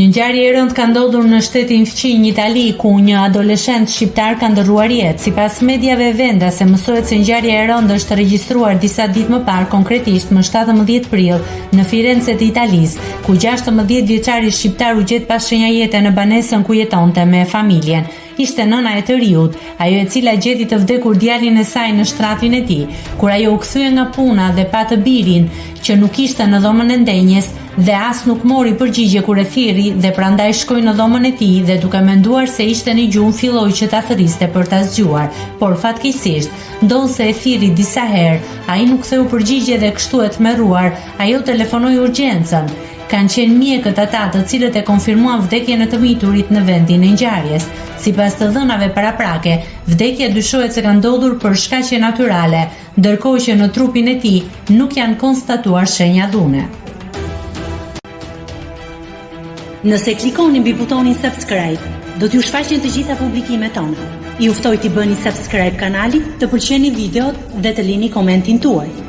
Një ngjarje e rëndë ka ndodhur në shtetin Fqinj, Itali, ku një adoleshent shqiptar ka ndërruar jetë. Sipas mediave vendase, mësohet se ngjarja e rëndë është regjistruar disa ditë më parë, konkretisht më 17 prill, në Firenze të Italisë, ku 16 vjeçari shqiptar u gjet pa shenja jete në banesën ku jetonte me familjen. Ishte nëna e të riut, ajo e cila gjeti të vdekur djalin e saj në shtratin e tij. Kur ajo u kthye nga puna dhe pa të birin që nuk ishte në dhomën e ndenjes dhe as nuk mori përgjigje kur e thirri dhe prandaj shkoi në dhomën e tij dhe duke menduar se ishte në gjumë filloi që ta thërriste për ta zgjuar, por fatkeqësisht ndodhi se e thirri disa herë, ai nuk ktheu përgjigje dhe kështu e tmerruar, ajo telefonoi urgjencën. Kanë qenë mjekët ata të cilët e konfirmuan vdekjen e të miturit në vendin e ngjarjes. Sipas të dhënave paraprake, vdekja dyshohet se ka ndodhur për shkaqe natyrale, ndërkohë që në trupin e tij nuk janë konstatuar shenja dhune. Nëse klikoni mbi butonin subscribe, do t'ju shfaqen të gjitha publikimet tona. Ju ftoj t'i bëni subscribe kanalit, të pëlqeni videot dhe të lini komentin tuaj.